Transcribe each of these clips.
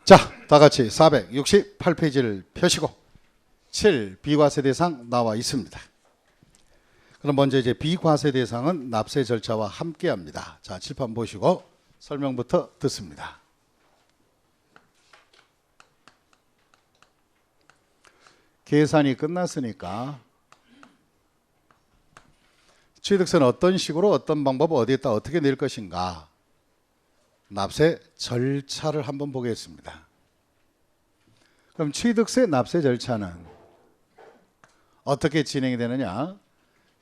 자, 다 같이 468페이지를 펴시고 7. 비과세 대상 나와 있습니다. 그럼 먼저 이제 비과세 대상은 납세 절차와 함께 합니다. 자, 칠판 보시고 설명부터 듣습니다. 계산이 끝났으니까 취득세는 어떤 식으로 어떤 방법 어디에다 어떻게 낼 것인가 납세 절차를 한번 보겠습니다. 그럼 취득세 납세 절차는 어떻게 진행이 되느냐?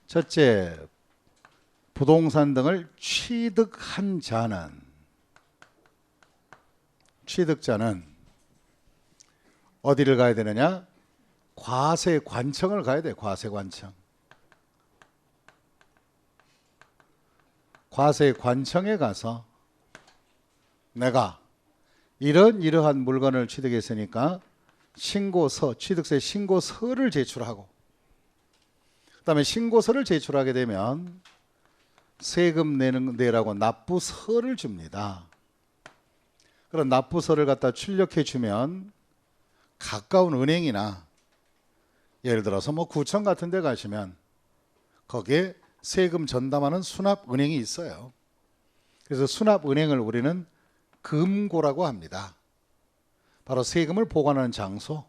첫째, 부동산 등을 취득한 자는 취득자는 어디를 가야 되느냐? 과세관청을 가야 돼. 과세관청. 과세관청에 가서 내가 이러한 물건을 취득했으니까 신고서, 취득세 신고서를 제출하고 그 다음에 신고서를 제출하게 되면 세금 내라고 납부서를 줍니다. 그런 납부서를 갖다 출력해 주면 가까운 은행이나 예를 들어서 뭐 구청 같은 데 가시면 거기에 세금 전담하는 수납은행이 있어요. 그래서 수납은행을 우리는 금고라고 합니다. 바로 세금을 보관하는 장소,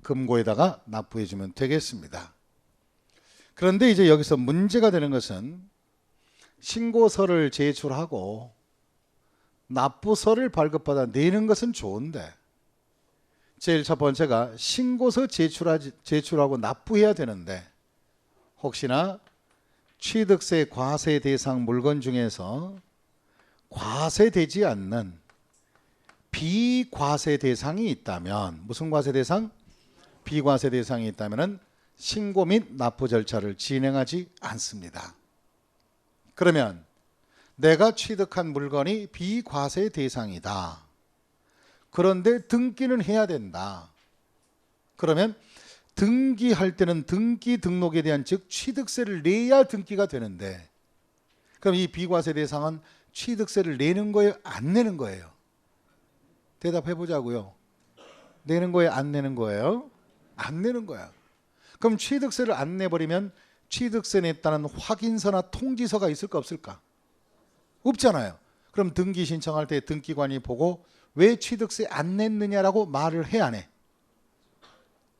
금고에다가 납부해 주면 되겠습니다. 그런데 이제 여기서 문제가 되는 것은 신고서를 제출하고 납부서를 발급받아 내는 것은 좋은데 제일 첫 번째가 신고서 제출하고 납부해야 되는데 혹시나 취득세 과세 대상 물건 중에서 과세되지 않는 비과세 대상이 있다면 무슨 과세 대상? 비과세 대상이 있다면 신고 및 납부 절차를 진행하지 않습니다. 그러면 내가 취득한 물건이 비과세 대상이다. 그런데 등기는 해야 된다. 그러면 등기할 때는 등기 등록에 대한 즉 취득세를 내야 등기가 되는데 그럼 이 비과세 대상은 취득세를 내는 거예요? 안 내는 거예요? 대답해 보자고요. 내는 거예요? 안 내는 거예요? 안 내는 거야. 그럼 취득세를 안 내버리면 취득세 냈다는 확인서나 통지서가 있을까 없을까? 없잖아요. 그럼 등기 신청할 때 등기관이 보고 왜 취득세 안 냈느냐라고 말을 해 안 해?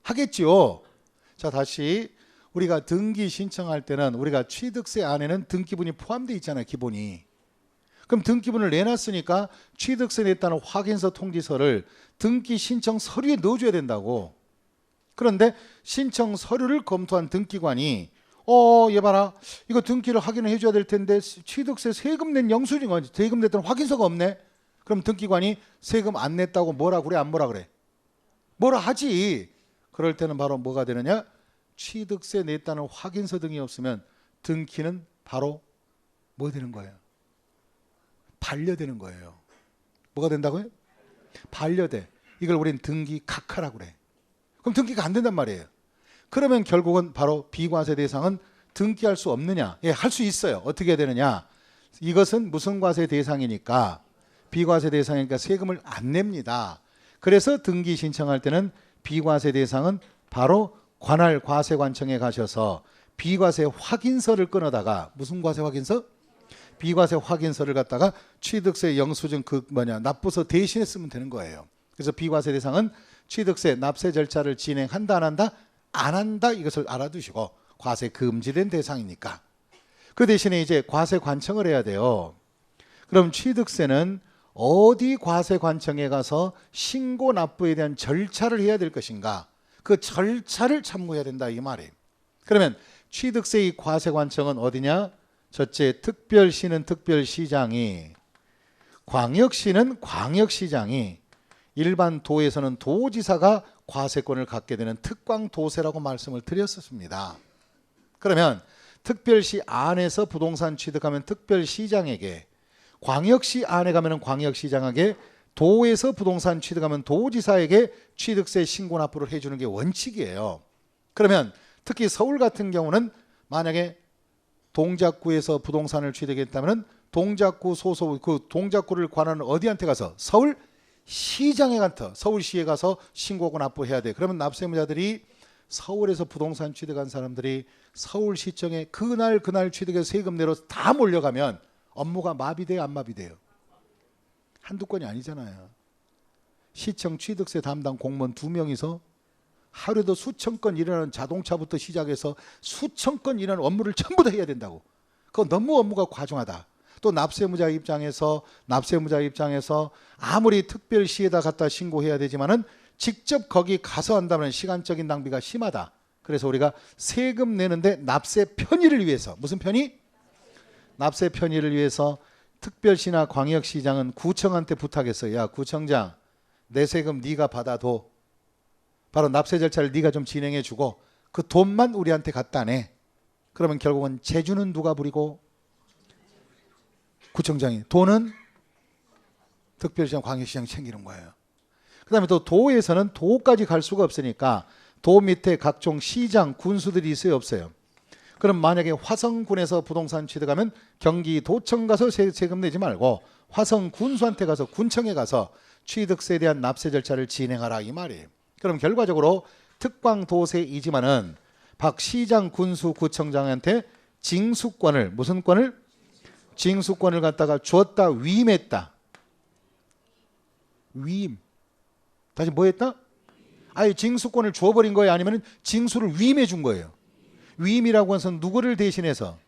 하겠죠. 자, 다시 우리가 등기 신청할 때는 우리가 취득세 안에는 등기분이 포함되어 있잖아요. 기본이. 그럼 등기분을 내놨으니까 취득세 냈다는 확인서 통지서를 등기 신청 서류에 넣어줘야 된다고. 그런데 신청 서류를 검토한 등기관이 얘 봐라 이거 등기를 확인을 해줘야 될 텐데 취득세 세금 낸 영수증 세금 냈다는 확인서가 없네. 그럼 등기관이 세금 안 냈다고 뭐라 그래 안 뭐라 그래? 뭐라 하지. 그럴 때는 바로 뭐가 되느냐? 취득세 냈다는 확인서 등이 없으면 등기는 바로 뭐 되는 거예요? 반려되는 거예요. 뭐가 된다고요? 반려돼. 이걸 우리는 등기 각하라고 그래. 그럼 등기가 안 된단 말이에요. 그러면 결국은 바로 비과세 대상은 등기할 수 없느냐? 예, 할 수 있어요. 어떻게 해야 되느냐? 이것은 무슨 과세 대상이니까 비과세 대상이니까 세금을 안 냅니다. 그래서 등기 신청할 때는 비과세 대상은 바로 관할 과세관청에 가셔서 비과세 확인서를 끊어다가 무슨 과세 확인서? 비과세 확인서를 갖다가 취득세 영수증 납부서 대신에 쓰면 되는 거예요. 그래서 비과세 대상은 취득세 납세 절차를 진행한다 안 한다? 안 한다 이것을 알아두시고 과세 금지된 대상이니까 그 대신에 이제 과세관청을 해야 돼요. 그럼 취득세는 어디 과세관청에 가서 신고 납부에 대한 절차를 해야 될 것인가? 그 절차를 참고해야 된다 이 말이에요. 그러면 취득세의 과세관청은 어디냐? 첫째, 특별시는 특별시장이, 광역시는 광역시장이, 일반 도에서는 도지사가 과세권을 갖게 되는 특광도세라고 말씀을 드렸었습니다. 그러면 특별시 안에서 부동산 취득하면 특별시장에게, 광역시 안에 가면 광역시장에게, 도에서 부동산 취득하면 도지사에게 취득세 신고 납부를 해주는 게 원칙이에요. 그러면 특히 서울 같은 경우는 만약에 동작구에서 부동산을 취득했다면 동작구 소속 그 동작구를 관하는 어디한테 가서 서울 시장에 가서 서울시에 가서 신고하고 납부해야 돼. 그러면 납세의무자들이 서울에서 부동산 취득한 사람들이 서울시청에 그날 취득해서 세금 내러 다 몰려가면 업무가 마비돼요, 안 마비돼요? 한두 건이 아니잖아요. 시청 취득세 담당 공무원 2명이서 하루에도 수천 건 일어나는 자동차부터 시작해서 수천 건 일어나는 업무를 전부 다 해야 된다고. 그거 너무 업무가 과중하다. 또 납세의무자 입장에서 아무리 특별시에다 갖다 신고해야 되지만은 직접 거기 가서 한다면 시간적인 낭비가 심하다. 그래서 우리가 세금 내는데 납세 편의를 위해서, 무슨 편의? 납세 편의를 위해서 특별시나 광역시장은 구청한테 부탁했어요. 야, 구청장, 내 세금 네가 받아도 바로 납세 절차를 네가 좀 진행해 주고 그 돈만 우리한테 갖다 내. 그러면 결국은 재주는 누가 부리고? 구청장이. 돈은 특별시장, 광역시장 챙기는 거예요. 그 다음에 또 도에서는 도까지 갈 수가 없으니까 도 밑에 각종 시장, 군수들이 있어요, 없어요? 그럼 만약에 화성군에서 부동산 취득하면 경기도청 가서 세금 내지 말고 화성 군수한테 가서 군청에 가서 취득세에 대한 납세 절차를 진행하라 이 말이에요. 그럼 결과적으로 특광도세이지만은 박 시장, 군수, 구청장한테 징수권을, 무슨 권을? 징수권을 갖다가 줬다, 위임했다. 위임. 다시 뭐 했다? 아예 징수권을 줘버린 거예요? 아니면 징수를 위임해 준 거예요? 위임이라고 해서 누구를 대신해서?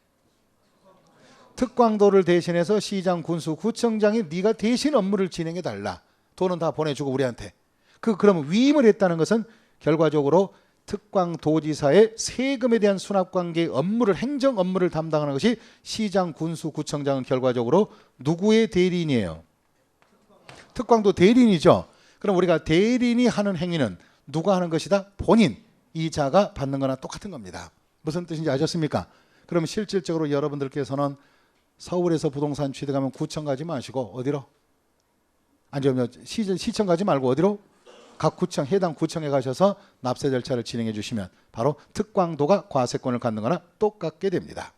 특광도를 대신해서 시장, 군수, 구청장이 네가 대신 업무를 진행해 달라. 돈은 다 보내주고 우리한테. 그러면 위임을 했다는 것은 결과적으로 특광도지사의 세금에 대한 수납관계 업무를, 행정 업무를 담당하는 것이 시장, 군수, 구청장은 결과적으로 누구의 대리인이에요? 특광도 대리인이죠. 그럼 우리가 대리인이 하는 행위는 누가 하는 것이다? 본인, 이 자가 받는 거나 똑같은 겁니다. 무슨 뜻인지 아셨습니까? 그럼 실질적으로 여러분들께서는 서울에서 부동산 취득하면 구청 가지 마시고 어디로? 아니면 시청 가지 말고 어디로? 각 구청, 해당 구청에 가셔서 납세 절차를 진행해 주시면 바로 특광도가 과세권을 갖는 거나 똑같게 됩니다.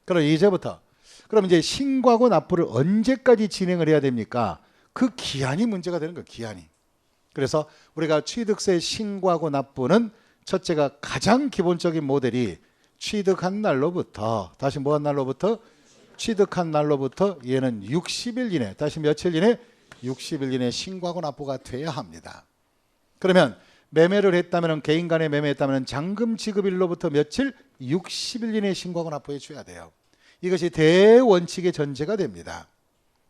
그럼 이제부터 그럼 이제 신고하고 납부를 언제까지 진행을 해야 됩니까? 그 기한이 문제가 되는 거예요. 기한이. 그래서 우리가 취득세 신고하고 납부는 첫째가 가장 기본적인 모델이 취득한 날로부터, 다시 뭐 한 날로부터? 취득한 날로부터 얘는 60일 이내, 다시 며칠 이내? 60일 이내 신고하고 납부가 돼야 합니다. 그러면 매매를 했다면, 개인 간에 매매했다면 잔금 지급일로부터 며칠? 60일 이내 신고하고 납부해 줘야 돼요. 이것이 대원칙의 전제가 됩니다.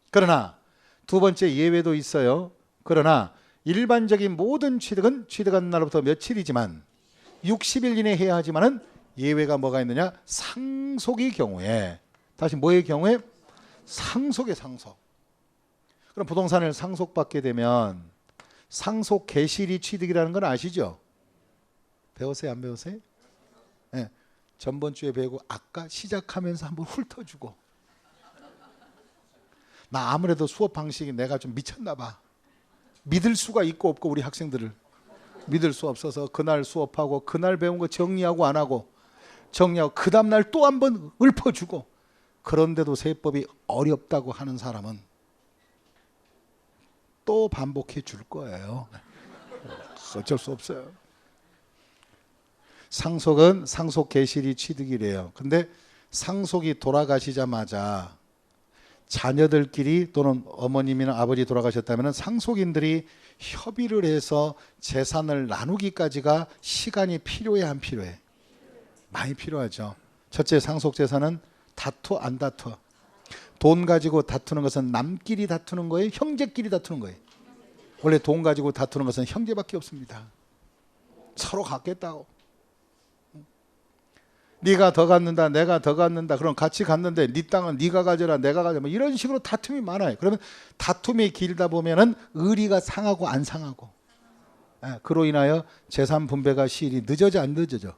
그러나 두 번째 예외도 있어요. 그러나 일반적인 모든 취득은 취득한 날로부터 며칠이지만 60일 이내 해야 하지만은 예외가 뭐가 있느냐? 상속의 경우에. 다시 뭐의 경우에? 상속의 상속. 그럼 부동산을 상속받게 되면 상속 개시리 취득이라는 건 아시죠? 배웠어요? 안 배웠어요? 네. 전번 주에 배우고 아까 시작하면서 한번 훑어주고. 나 아무래도 수업 방식이 내가 좀 미쳤나 봐. 믿을 수가 있고 없고 우리 학생들을 믿을 수 없어서 그날 수업하고 그날 배운 거 정리하고 안 하고 정리하고 그 다음날 또 한번 읊어주고 그런데도 세법이 어렵다고 하는 사람은 또 반복해 줄 거예요. 어쩔 수 없어요. 상속은 상속 개시리 취득이래요. 근데 상속이 돌아가시자마자 자녀들끼리 또는 어머님이나 아버지 돌아가셨다면 상속인들이 협의를 해서 재산을 나누기까지가 시간이 필요해 안 필요해? 많이 필요하죠. 첫째, 상속 재산은 다투 안 다투? 돈 가지고 다투는 것은 남끼리 다투는 거예요? 형제끼리 다투는 거예요? 원래 돈 가지고 다투는 것은 형제밖에 없습니다. 서로 갖겠다고. 네가 더 갖는다, 내가 더 갖는다. 그럼 같이 갖는데 네 땅은 네가 가져라, 내가 가져라. 뭐 이런 식으로 다툼이 많아요. 그러면 다툼이 길다 보면은 의리가 상하고 안 상하고. 그로 인하여 재산 분배가 시일이 늦어져 안 늦어져?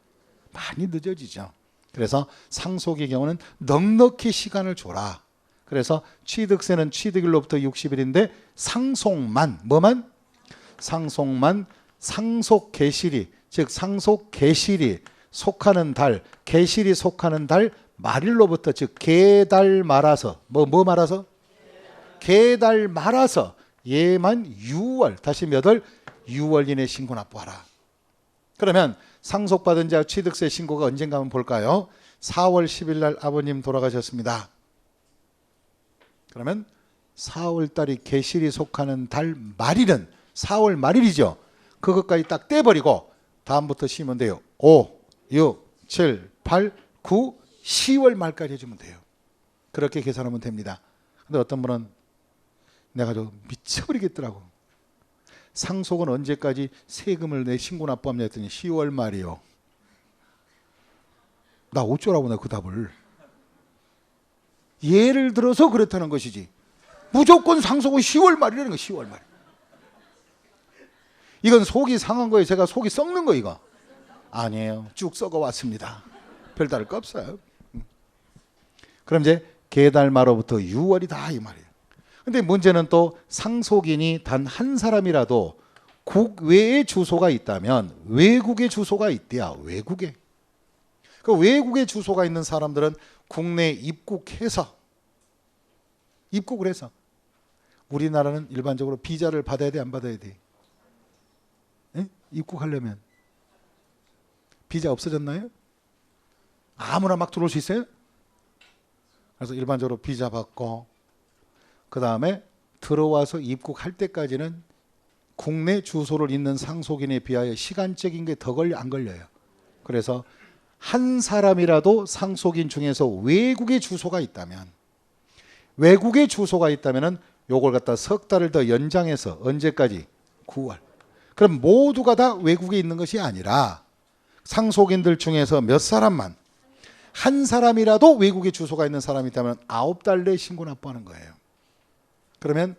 많이 늦어지죠. 그래서 상속의 경우는 넉넉히 시간을 줘라. 그래서 취득세는 취득일로부터 60일인데 상속만, 뭐만? 상속만 상속 개시리, 즉 상속 개시리 속하는 달, 개시리 속하는 달 말일로부터, 즉 개달 말아서, 뭐 말아서? 개달 말아서 얘만 6월, 다시 몇 월? 6월 이내 신고 납부하라. 그러면 상속받은 자 취득세 신고가 언젠가 한번 볼까요? 4월 10일 날 아버님 돌아가셨습니다. 그러면 4월 달이 계실이 속하는 달 말일은 4월 말일이죠. 그것까지 딱 떼버리고 다음부터 쉬면 돼요. 5, 6, 7, 8, 9, 10월 말까지 해주면 돼요. 그렇게 계산하면 됩니다. 근데 어떤 분은 내가 좀 미쳐버리겠더라고. 상속은 언제까지 세금을 내 신고 납부하면 했더니 10월 말이요. 나 어쩌라고 나 그 답을. 예를 들어서 그렇다는 것이지. 무조건 상속은 10월 말이라는 거 10월 말. 이건 속이 상한 거예요. 제가 속이 썩는 거 이거. 아니에요. 쭉 썩어 왔습니다. 별다를 거 없어요. 그럼 이제 계달 말로부터 6월이다 이 말이에요. 근데 문제는 또 상속인이 단 한 사람이라도 국외에 주소가 있다면 외국에 주소가 있대야. 외국에. 그 외국에 주소가 있는 사람들은 국내에 입국해서 입국을 해서 우리나라는 일반적으로 비자를 받아야 돼 안 받아야 돼? 에? 입국하려면 비자 없어졌나요? 아무나 막 들어올 수 있어요? 그래서 일반적으로 비자 받고 그 다음에 들어와서 입국할 때까지는 국내 주소를 있는 상속인에 비하여 시간적인 게 더 걸려 안 걸려요. 그래서 한 사람이라도 상속인 중에서 외국에 주소가 있다면 외국에 주소가 있다면은 요걸 갖다 석 달을 더 연장해서 언제까지? 9월. 그럼 모두가 다 외국에 있는 것이 아니라 상속인들 중에서 몇 사람만 한 사람이라도 외국에 주소가 있는 사람이 있다면 9달 내에 신고 납부하는 거예요. 그러면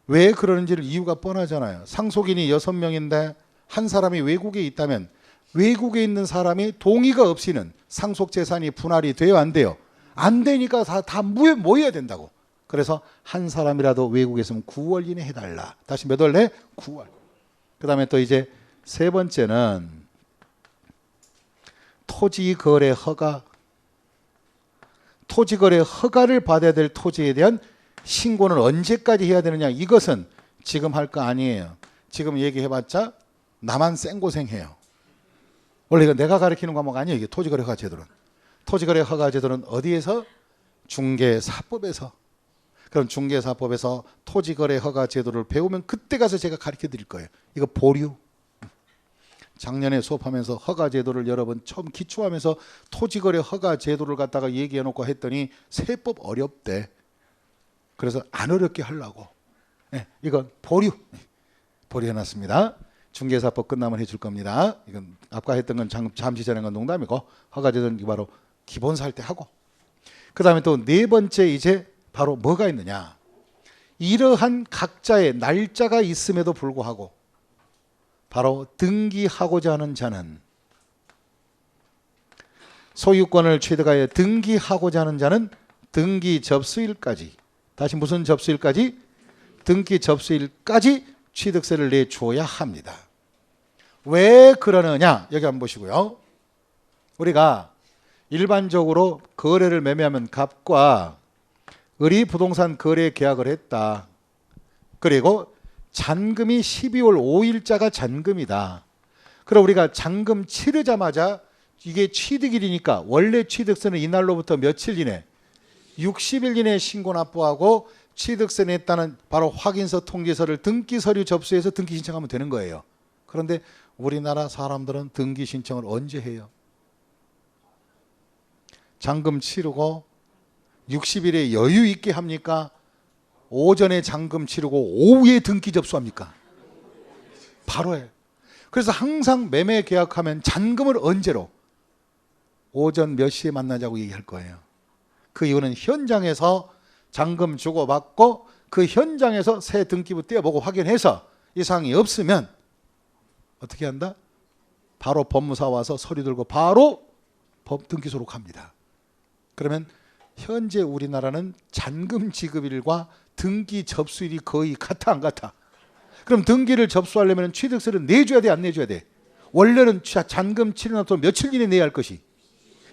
왜 그러는지를 이유가 뻔하잖아요. 상속인이 6명인데 한 사람이 외국에 있다면 외국에 있는 사람이 동의가 없이는 상속 재산이 분할이 돼요 안 돼요? 안 되니까 다 모여야 된다고. 그래서 한 사람이라도 외국에 있으면 9월 이내 해달라. 다시 몇 월 내? 9월. 그 다음에 또 이제 세 번째는 토지거래 허가. 토지거래 허가를 받아야 될 토지에 대한 신고는 언제까지 해야 되느냐. 이것은 지금 할 거 아니에요. 지금 얘기해봤자 나만 생고생해요. 원래 이거 내가 가르치는 과목 아니에요. 이게 토지거래 허가 제도는. 토지거래 허가 제도는 어디에서? 중개사법에서. 그럼 중개사법에서 토지거래 허가 제도를 배우면 그때 가서 제가 가르쳐 드릴 거예요. 이거 보류. 작년에 수업하면서 허가 제도를 여러분 처음 기초하면서 토지거래 허가 제도를 갖다가 얘기해 놓고 했더니 세법 어렵대. 그래서 안 어렵게 하려고. 네, 이건 보류. 보류 해놨습니다. 중개사법 끝나면 해줄 겁니다. 이건 아까 했던 건 잠시 전에 건 농담이고 허가 제도는 바로 기본사 할 때 하고. 그 다음에 또 네 번째 이제 바로 뭐가 있느냐. 이러한 각자의 날짜가 있음에도 불구하고 바로 등기하고자 하는 자는 소유권을 취득하여 등기하고자 하는 자는 등기 접수일까지 다시 무슨 접수일까지? 등기 접수일까지 취득세를 내줘야 합니다. 왜 그러느냐? 여기 한번 보시고요. 우리가 일반적으로 거래를 매매하면 갑과 을이 부동산 거래 계약을 했다. 그리고 잔금이 12월 5일자가 잔금이다. 그럼 우리가 잔금 치르자마자 이게 취득일이니까 원래 취득세는 이날로부터 며칠 이내? 60일 이내에 신고 납부하고 취득세 냈다는 바로 확인서 통지서를 등기 서류 접수해서 등기 신청하면 되는 거예요. 그런데 우리나라 사람들은 등기 신청을 언제 해요? 잔금 치르고 60일에 여유 있게 합니까? 오전에 잔금 치르고 오후에 등기 접수합니까? 바로 해요. 그래서 항상 매매 계약하면 잔금을 언제로? 오전 몇 시에 만나자고 얘기할 거예요. 그 이유는 현장에서 잔금 주고받고 그 현장에서 새 등기부 떼어보고 확인해서 이상이 없으면 어떻게 한다? 바로 법무사 와서 서류 들고 바로 법 등기 소록합니다. 그러면 현재 우리나라는 잔금 지급일과 등기 접수일이 거의 같아 안 같아? 그럼 등기를 접수하려면 취득세를 내줘야 돼 안 내줘야 돼? 원래는 잔금 치르는 며칠 이내 내야 할 것이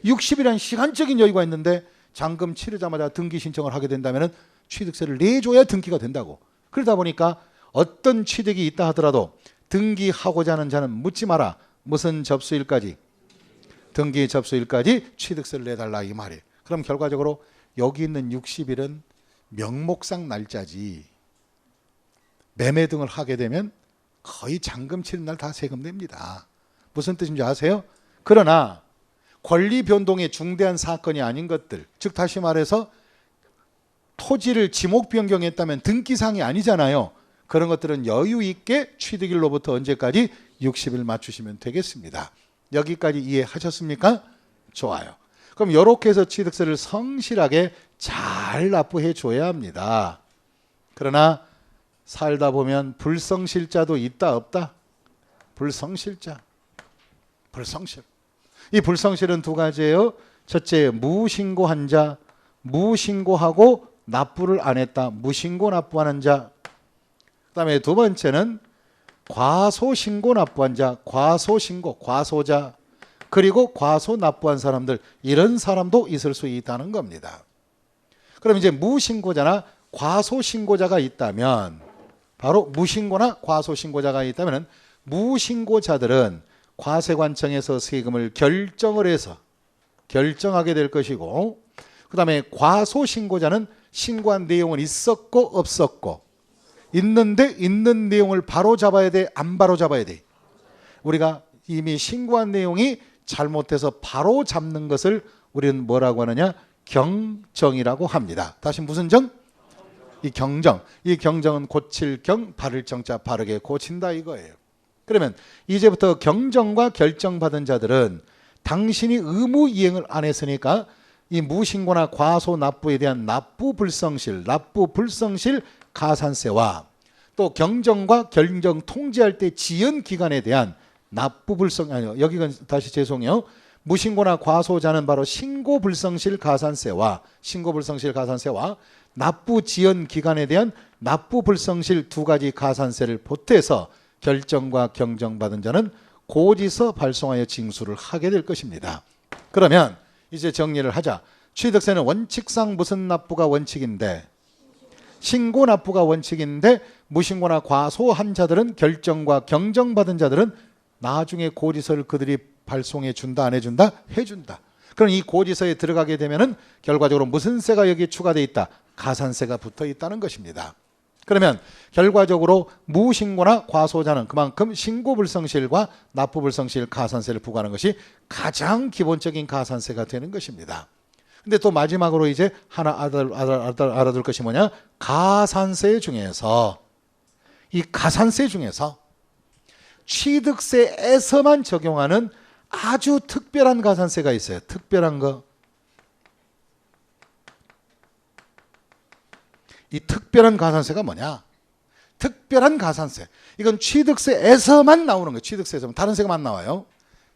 60일이라는 시간적인 여유가 있는데 잔금 치르자마자 등기 신청을 하게 된다면 취득세를 내줘야 등기가 된다고. 그러다 보니까 어떤 취득이 있다 하더라도 등기하고자 하는 자는 묻지 마라. 무슨 접수일까지? 등기 접수일까지 취득세를 내달라 이 말이에요. 그럼 결과적으로 여기 있는 60일은 명목상 날짜지 매매 등을 하게 되면 거의 잔금 치는 날 다 세금 냅니다. 무슨 뜻인지 아세요? 그러나 권리 변동의 중대한 사건이 아닌 것들, 즉 다시 말해서 토지를 지목 변경했다면 등기상이 아니잖아요. 그런 것들은 여유 있게 취득일로부터 언제까지? 60일 맞추시면 되겠습니다. 여기까지 이해하셨습니까? 좋아요. 그럼 이렇게 해서 취득세를 성실하게 잘 납부해 줘야 합니다. 그러나 살다 보면 불성실자도 있다 없다? 불성실자. 불성실. 이 불성실은 두 가지예요. 첫째, 무신고한 자, 무신고하고 납부를 안 했다. 무신고 납부하는 자. 그 다음에 두 번째는 과소신고 납부한 자, 과소신고, 과소자, 그리고 과소 납부한 사람들, 이런 사람도 있을 수 있다는 겁니다. 그럼 이제 무신고자나 과소신고자가 있다면, 바로 무신고나 과소신고자가 있다면 무신고자들은 과세관청에서 세금을 결정을 해서 결정하게 될 것이고, 그 다음에 과소신고자는 신고한 내용은 있었고 없었고, 있는데 있는 내용을 바로 잡아야 돼, 안 바로 잡아야 돼? 우리가 이미 신고한 내용이 잘못해서 바로 잡는 것을 우리는 뭐라고 하느냐? 경정이라고 합니다. 다시 무슨 정? 이 경정. 이 경정은 고칠 경, 바를 정자, 바르게 고친다 이거예요. 그러면 이제부터 경정과 결정받은 자들은 당신이 의무 이행을 안 했으니까 이 무신고나 과소 납부에 대한 납부 불성실 가산세와 또 경정과 결정 통지할 때 지연 기간에 대한 납부 불성 아니요 여기가 다시 죄송해요. 무신고나 과소자는 바로 신고 불성실 가산세와 납부 지연 기간에 대한 납부 불성실 두 가지 가산세를 보태서 결정과 경정받은 자는 고지서 발송하여 징수를 하게 될 것입니다. 그러면 이제 정리를 하자. 취득세는 원칙상 무슨 납부가 원칙인데? 신고 납부가 원칙인데 무신고나 과소한 자들은 결정과 경정받은 자들은 나중에 고지서를 그들이 발송해 준다 안 해준다? 해준다. 그럼 이 고지서에 들어가게 되면은 결과적으로 무슨 세가 여기 추가되어 있다? 가산세가 붙어 있다는 것입니다. 그러면 결과적으로 무신고나 과소자는 그만큼 신고불성실과 납부불성실 가산세를 부과하는 것이 가장 기본적인 가산세가 되는 것입니다. 근데 또 마지막으로 이제 하나 알아둘 것이 뭐냐? 가산세 중에서 이 가산세 중에서 취득세에서만 적용하는 아주 특별한 가산세가 있어요. 특별한 거. 이 특별한 가산세가 뭐냐? 특별한 가산세. 이건 취득세에서만 나오는 거예요. 취득세에서만. 다른 세금 안 나와요.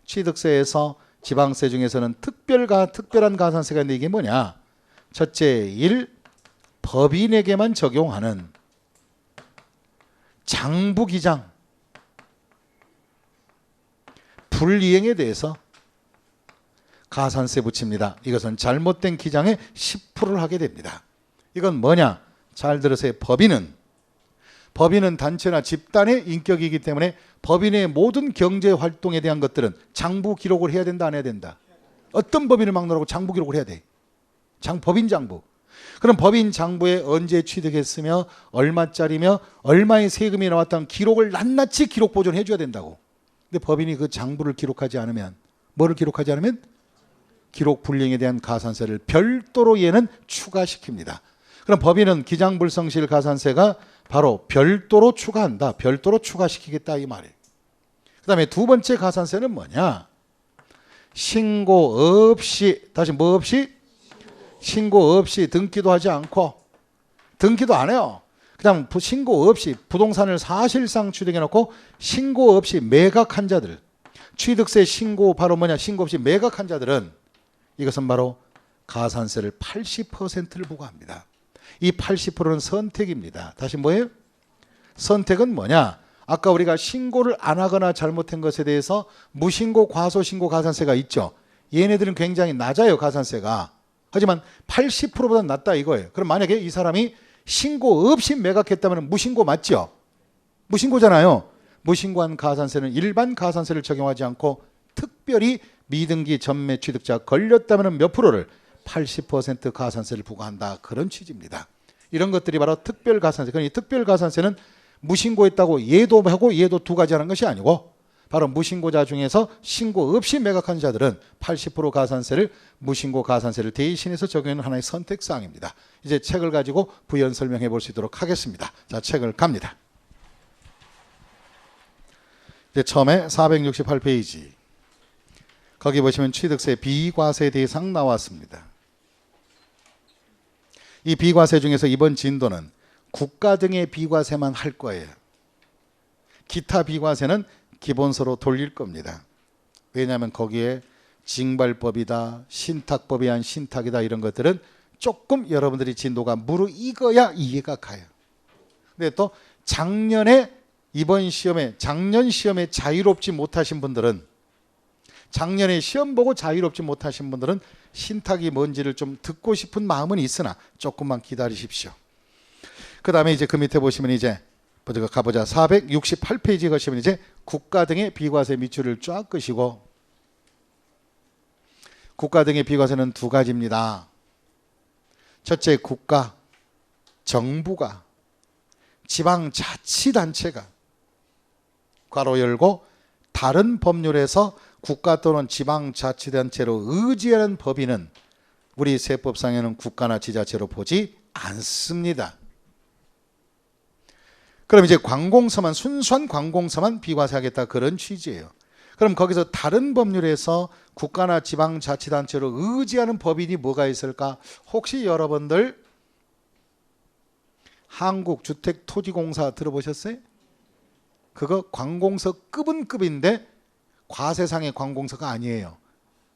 취득세에서 지방세 중에서는 특별한 가산세가 있는데 이게 뭐냐? 첫째, 1. 법인에게만 적용하는 장부기장 불이행에 대해서 가산세 붙입니다. 이것은 잘못된 기장에 10%를 하게 됩니다. 이건 뭐냐? 잘 들으세요. 법인은 단체나 집단의 인격이기 때문에 법인의 모든 경제 활동에 대한 것들은 장부 기록을 해야 된다 안 해야 된다? 어떤 법인을 막론하고 장부 기록을 해야 돼? 법인 장부. 그럼 법인 장부에 언제 취득했으며 얼마짜리며 얼마의 세금이 나왔다는 기록을 낱낱이 기록 보존해 줘야 된다고. 근데 법인이 그 장부를 기록하지 않으면 뭐를 기록하지 않으면 기록 불이행에 대한 가산세를 별도로 얘는 추가시킵니다. 그럼 법인은 기장불성실 가산세가 바로 별도로 추가한다. 별도로 추가시키겠다 이 말이에요. 그 다음에 두 번째 가산세는 뭐냐? 신고 없이, 다시 뭐 없이? 신고 없이 등기도 하지 않고 등기도 안 해요. 그냥 신고 없이 부동산을 사실상 취득해놓고 신고 없이 매각한 자들, 취득세 신고 바로 뭐냐? 신고 없이 매각한 자들은 이것은 바로 가산세를 80%를 부과합니다. 이 80%는 선택입니다. 다시 뭐예요? 선택은 뭐냐? 아까 우리가 신고를 안 하거나 잘못한 것에 대해서 무신고, 과소신고 가산세가 있죠. 얘네들은 굉장히 낮아요, 가산세가. 하지만 80%보다 낮다 이거예요. 그럼 만약에 이 사람이 신고 없이 매각했다면 무신고 맞죠? 무신고잖아요. 무신고한 가산세는 일반 가산세를 적용하지 않고 특별히 미등기 전매 취득자 걸렸다면 몇 프로를 80% 가산세를 부과한다. 그런 취지입니다. 이런 것들이 바로 특별 가산세. 그러니 특별 가산세는 무신고했다고 얘도 하고 얘도 두 가지 하는 것이 아니고 바로 무신고자 중에서 신고 없이 매각한 자들은 80% 가산세를 무신고 가산세를 대신해서 적용하는 하나의 선택사항입니다. 이제 책을 가지고 부연 설명해 볼 수 있도록 하겠습니다. 자, 책을 갑니다. 이제 처음에 468페이지 거기 보시면 취득세 비과세 대상 나왔습니다. 이 비과세 중에서 이번 진도는 국가 등의 비과세만 할 거예요. 기타 비과세는 기본서로 돌릴 겁니다. 왜냐하면 거기에 징발법이다, 신탁법에 의한 신탁이다 이런 것들은 조금 여러분들이 진도가 무르익어야 이해가 가요. 근데 또 작년에 이번 시험에 작년 시험에 자유롭지 못하신 분들은 작년에 시험 보고 자유롭지 못하신 분들은 신탁이 뭔지를 좀 듣고 싶은 마음은 있으나 조금만 기다리십시오. 그 다음에 이제 그 밑에 보시면 이제 가보자. 468페이지 가시면 이제 국가 등의 비과세 밑줄을 쫙 끄시고 국가 등의 비과세는 두 가지입니다. 첫째, 국가, 정부가, 지방자치단체가 괄호 열고 다른 법률에서 국가 또는 지방자치단체로 의지하는 법인은 우리 세법상에는 국가나 지자체로 보지 않습니다. 그럼 이제 관공서만 순수한 관공서만 비과세하겠다 그런 취지예요. 그럼 거기서 다른 법률에서 국가나 지방자치단체로 의지하는 법인이 뭐가 있을까? 혹시 여러분들 한국주택토지공사 들어보셨어요? 그거 관공서급은 급인데 과세상의 관공서가 아니에요.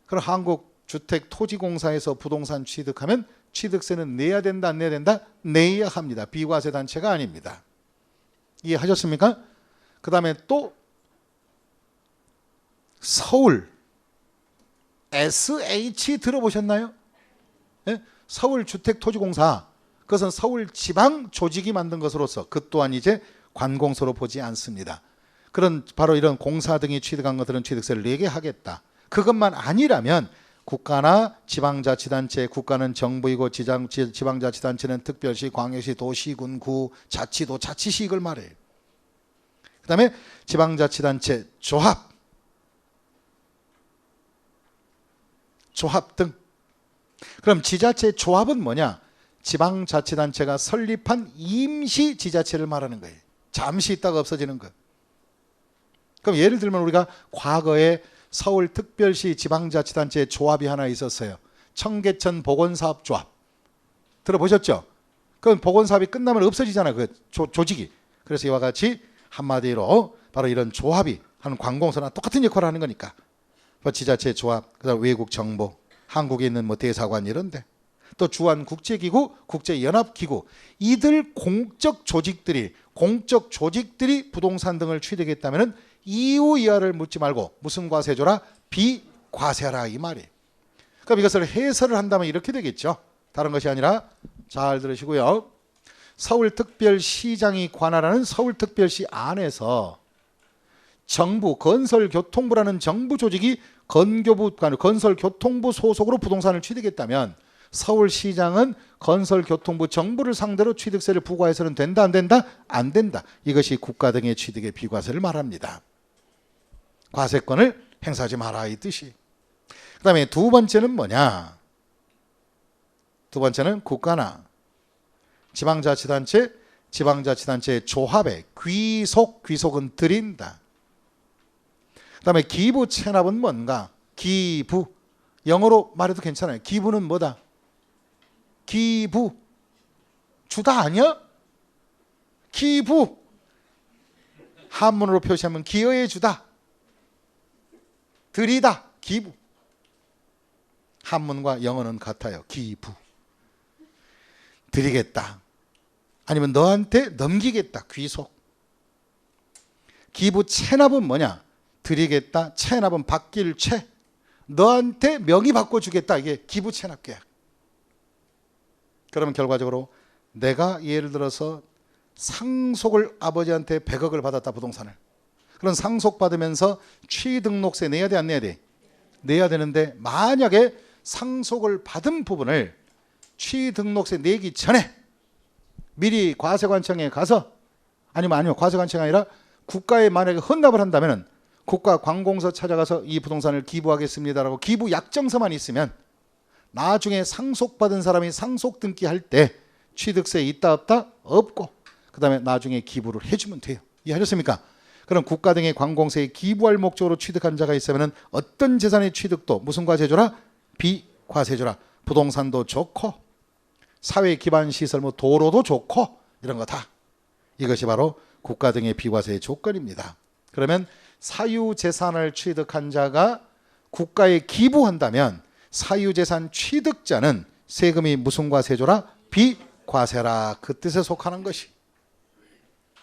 그럼 한국주택토지공사에서 부동산 취득하면 취득세는 내야 된다 안 내야 된다? 내야 합니다. 비과세 단체가 아닙니다. 이해하셨습니까? 그 다음에 또 서울 SH 들어보셨나요? 네? 서울주택토지공사 그것은 서울지방조직이 만든 것으로서 그 또한 이제 관공서로 보지 않습니다. 그런 바로 이런 공사 등이 취득한 것들은 취득세를 내게 하겠다. 그것만 아니라면 국가나 지방자치단체, 국가는 정부이고 지방자치단체는 특별시, 광역시, 도시, 군, 구, 자치도, 자치시 이걸 말해요. 그 다음에 지방자치단체 조합 등. 그럼 지자체 조합은 뭐냐? 지방자치단체가 설립한 임시지자체를 말하는 거예요. 잠시 있다가 없어지는 거. 그럼 예를 들면 우리가 과거에 서울특별시 지방자치단체 조합이 하나 있었어요. 청계천 보건사업조합. 들어보셨죠? 그럼 보건사업이 끝나면 없어지잖아요. 그 조직이. 그래서 이와 같이 한마디로 바로 이런 조합이 한 관공서나 똑같은 역할을 하는 거니까. 지자체 조합, 그다음 외국 정보, 한국에 있는 뭐 대사관 이런데 또 주한 국제기구, 국제연합기구 이들 공적 조직들이 부동산 등을 취득했다면 이유 이하를 묻지 말고 무슨 과세조라? 비과세하라 이 말이에요. 그럼 이것을 해설을 한다면 이렇게 되겠죠. 다른 것이 아니라 잘 들으시고요. 서울특별시장이 관할하는 서울특별시 안에서 정부, 건설교통부라는 정부 조직이 건설교통부 소속으로 부동산을 취득했다면 서울시장은 건설교통부 정부를 상대로 취득세를 부과해서는 된다 안 된다? 안 된다. 이것이 국가 등의 취득의 비과세를 말합니다. 과세권을 행사하지 마라 이 뜻이. 그 다음에 두 번째는 뭐냐? 두 번째는 국가나 지방자치단체의 조합의 귀속은 드린다. 그 다음에 기부 체납은 뭔가? 기부. 영어로 말해도 괜찮아요. 기부는 뭐다? 기부. 주다 아니야? 기부. 한문으로 표시하면 기여해 주다. 드리다. 기부. 한문과 영어는 같아요. 기부. 드리겠다. 아니면 너한테 넘기겠다. 귀속. 기부 체납은 뭐냐? 드리겠다. 체납은 바뀔 채. 너한테 명의 바꿔주겠다. 이게 기부 체납 계약. 그러면 결과적으로 내가 예를 들어서 상속을 아버지한테 100억을 받았다, 부동산을. 그런 상속받으면서 취등록세 내야 돼, 안 내야 돼? 내야 되는데 만약에 상속을 받은 부분을 취등록세 내기 전에 미리 과세관청에 가서 아니면 과세관청이 아니라 국가에 만약에 헌납을 한다면 국가관공서 찾아가서 이 부동산을 기부하겠습니다라고 기부 약정서만 있으면 나중에 상속받은 사람이 상속 등기할 때 취득세 있다 없다? 없고 그 다음에 나중에 기부를 해주면 돼요. 이해하셨습니까? 그럼 국가 등의 관공서에 기부할 목적으로 취득한 자가 있으면 어떤 재산의 취득도 무슨 과세조라? 비과세조라. 부동산도 좋고 사회 기반 시설 뭐 도로도 좋고 이런 거 다. 이것이 바로 국가 등의 비과세의 조건입니다. 그러면 사유재산을 취득한 자가 국가에 기부한다면 사유재산 취득자는 세금이 무슨 과세조라? 비과세라. 그 뜻에 속하는 것이.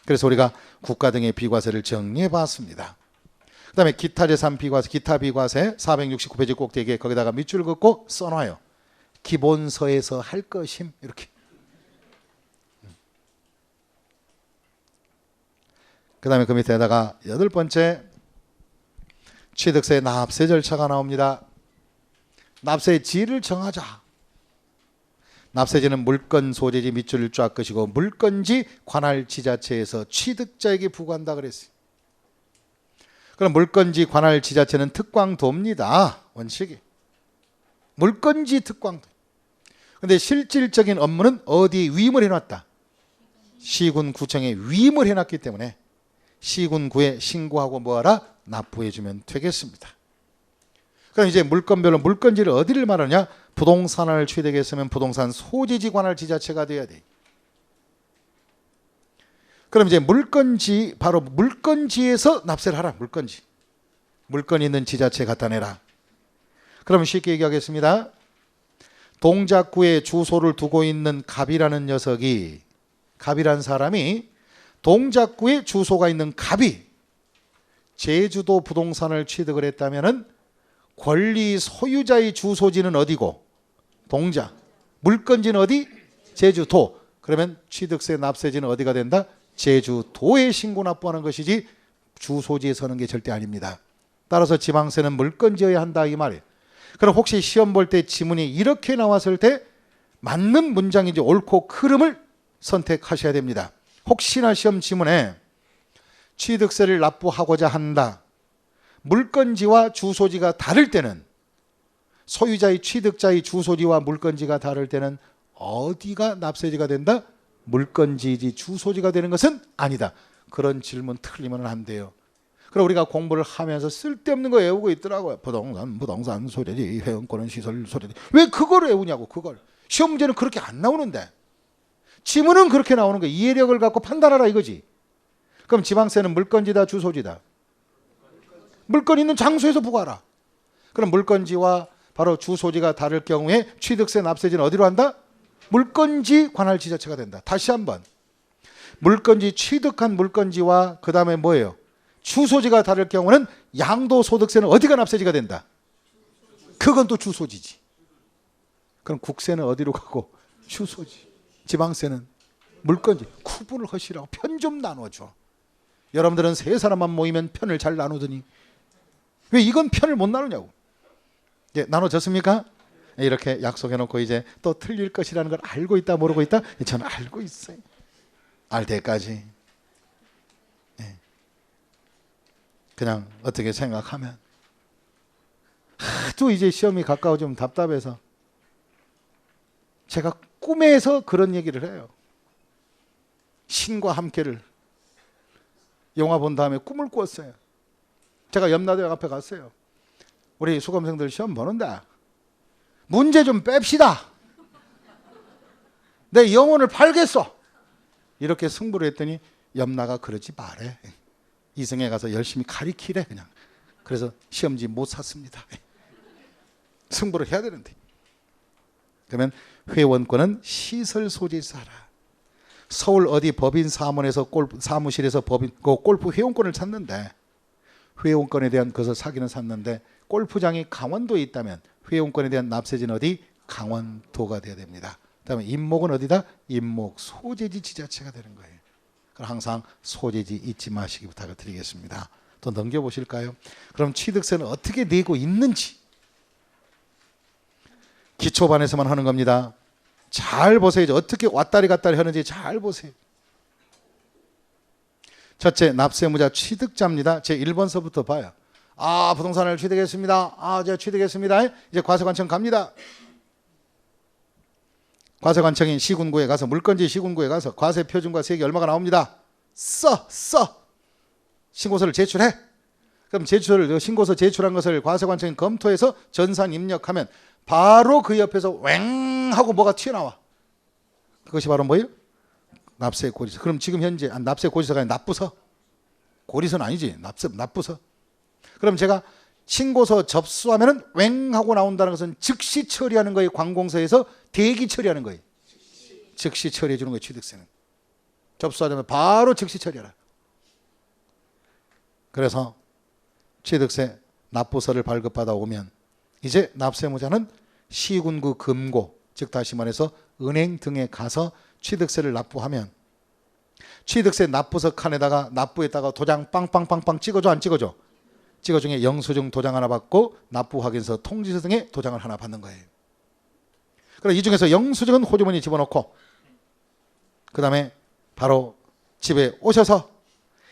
그래서 우리가 국가 등의 비과세를 정리해 봤습니다. 그 다음에 기타 재산 비과세, 기타 비과세 469페이지 꼭대기에 거기다가 밑줄 긋고 써놔요. 기본서에서 할 것임 이렇게. 그 다음에 그 밑에다가 8번째 취득세 납세 절차가 나옵니다. 납세의 지를 정하자. 납세지는 물건 소재지 밑줄을 쫙 끄시고 물건지 관할 지자체에서 취득자에게 부과한다 그랬어요. 그럼 물건지 관할 지자체는 특광도입니다. 원칙이. 물건지 특광도. 근데 실질적인 업무는 어디에 위임을 해놨다? 시군 구청에 위임을 해놨기 때문에 시군구에 신고하고 뭐하라? 납부해주면 되겠습니다. 그럼 이제 물건별로 물건지를 어디를 말하냐? 부동산을 취득했으면 부동산 소재지 관할 지자체가 돼야 돼. 그럼 이제 물건지, 바로 물건지에서 납세를 하라. 물건지. 물건 있는 지자체 갖다 내라. 그럼 쉽게 얘기하겠습니다. 동작구에 주소를 두고 있는 갑이라는 녀석이, 갑이란 사람이 동작구에 주소가 있는 갑이 제주도 부동산을 취득을 했다면은 권리 소유자의 주소지는 어디고? 동작. 물건지는 어디? 제주도. 그러면 취득세 납세지는 어디가 된다? 제주도에 신고 납부하는 것이지 주소지에 서는 게 절대 아닙니다. 따라서 지방세는 물건지여야 한다 이 말이에요. 그럼 혹시 시험 볼 때 지문이 이렇게 나왔을 때 맞는 문장인지 옳고 그름을 선택하셔야 됩니다. 혹시나 시험 지문에 취득세를 납부하고자 한다. 물건지와 주소지가 다를 때는, 소유자의 취득자의 주소지와 물건지가 다를 때는 어디가 납세지가 된다? 물건지지 주소지가 되는 것은 아니다. 그런 질문 틀리면 안 돼요. 그럼 우리가 공부를 하면서 쓸데없는 거 외우고 있더라고요. 부동산 소재지, 회원권은 시설 소재지. 왜 그걸 외우냐고. 그걸. 시험 문제는 그렇게 안 나오는데. 지문은 그렇게 나오는 거야. 이해력을 갖고 판단하라 이거지. 그럼 지방세는 물건지다 주소지다? 물건 있는 장소에서 부과하라. 그럼 물건지와 바로 주소지가 다를 경우에 취득세 납세지는 어디로 한다? 물건지 관할 지자체가 된다. 다시 한번. 물건지 취득한 물건지와 그 다음에 뭐예요? 주소지가 다를 경우는 양도소득세는 어디가 납세지가 된다? 그건 또 주소지지. 그럼 국세는 어디로 가고? 주소지. 지방세는 물건지. 구분을 하시라고. 편 좀 나눠줘. 여러분들은 세 사람만 모이면 편을 잘 나누더니 왜 이건 편을 못 나누냐고. 예, 나눠졌습니까? 이렇게 약속해놓고 이제 또 틀릴 것이라는 걸 알고 있다 모르고 있다? 저는 알고 있어요. 알 때까지. 예. 그냥 어떻게 생각하면 하도 이제 시험이 가까워지면 답답해서 제가 꿈에서 그런 얘기를 해요. 신과 함께를 영화 본 다음에 꿈을 꾸었어요. 제가 염라대학 앞에 갔어요. 우리 수험생들 시험 보는데 문제 좀 뺍시다. 내 영혼을 팔겠어. 이렇게 승부를 했더니 염라가 그러지 말해. 이승에 가서 열심히 가리키래 그냥. 그래서 시험지 못 샀습니다. 승부를 해야 되는데. 그러면 회원권은 시설 소재에서 하라. 서울 어디 법인 사무실에서 골프 회원권을 샀는데 회원권에 대한 것을 사기는 샀는데 골프장이 강원도에 있다면 회원권에 대한 납세지는 어디? 강원도가 돼야 됩니다. 그다음에 임목은 어디다? 임목 소재지 지자체가 되는 거예요. 그럼 항상 소재지 잊지 마시기 부탁을 드리겠습니다. 또 넘겨보실까요? 그럼 취득세는 어떻게 내고 있는지 기초반에서만 하는 겁니다. 잘 보세요. 어떻게 왔다리 갔다리 하는지 잘 보세요. 첫째, 납세무자 취득자입니다. 제 1번서부터 봐요. 아, 부동산을 취득했습니다. 아, 제가 취득했습니다. 이제 과세관청 갑니다. 과세관청인 시군구에 가서 물건지 시군구에 가서 과세표준과 세액이 얼마가 나옵니다. 써 신고서를 제출해. 그럼 신고서 제출한 것을 과세관청이 검토해서 전산 입력하면 바로 그 옆에서 왱 하고 뭐가 튀어나와. 그것이 바로 뭐예요? 납세 고지서. 그럼 지금 현재 납세 고지서가 아니라 납부서. 고리서는 아니지. 납부서. 그럼 제가 신고서 접수하면은 왱 하고 나온다는 것은 즉시 처리하는 거예요. 관공서에서 대기 처리하는 거예요. 즉시 처리해 주는 거예요. 취득세는. 접수하자면 바로 즉시 처리하라. 그래서 취득세 납부서를 발급받아 오면 이제 납세무자는 시군구 금고, 즉 다시 말해서 은행 등에 가서 취득세를 납부하면 취득세 납부서 칸에다가 납부했다가 도장 빵빵빵빵 찍어줘 안 찍어줘? 찍어중에 영수증 도장 하나 받고 납부확인서 통지서 등의 도장을 하나 받는 거예요. 그럼 이 중에서 영수증은 호주머니에 집어넣고 그 다음에 바로 집에 오셔서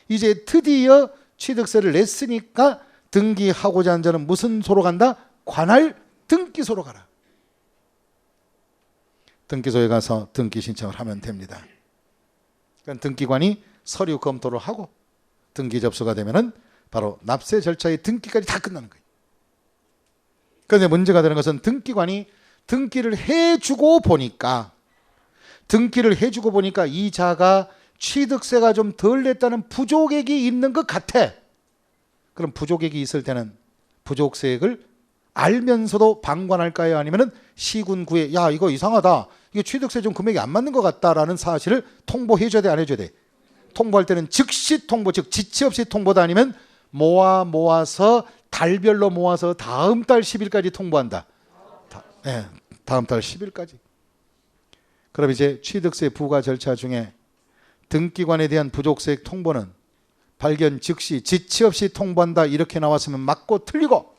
이제 드디어 취득세를 냈으니까 등기하고자 하는 자는 무슨 소로 간다? 관할 등기소로 가라. 등기소에 가서 등기 신청을 하면 됩니다. 그러니까 등기관이 서류 검토를 하고 등기 접수가 되면은 바로 납세 절차의 등기까지 다 끝나는 거예요. 그런데 문제가 되는 것은 등기관이 등기를 해주고 보니까 이 자가 취득세가 좀 덜 냈다는 부족액이 있는 것 같아. 그럼 부족액이 있을 때는 부족세액을 알면서도 방관할까요? 아니면 시군구에 야 이거 이상하다. 이게 취득세 좀 금액이 안 맞는 것 같다라는 사실을 통보해 줘야 돼? 안 해줘야 돼? 통보할 때는 즉시 통보, 즉 지체 없이 통보다 아니면 모아서 달별로 모아서 다음 달 10일까지 통보한다. 다음 달 10일까지. 그럼 이제 취득세 부과 절차 중에 등기관에 대한 부족세액 통보는 발견 즉시 지체 없이 통보한다 이렇게 나왔으면 맞고 틀리고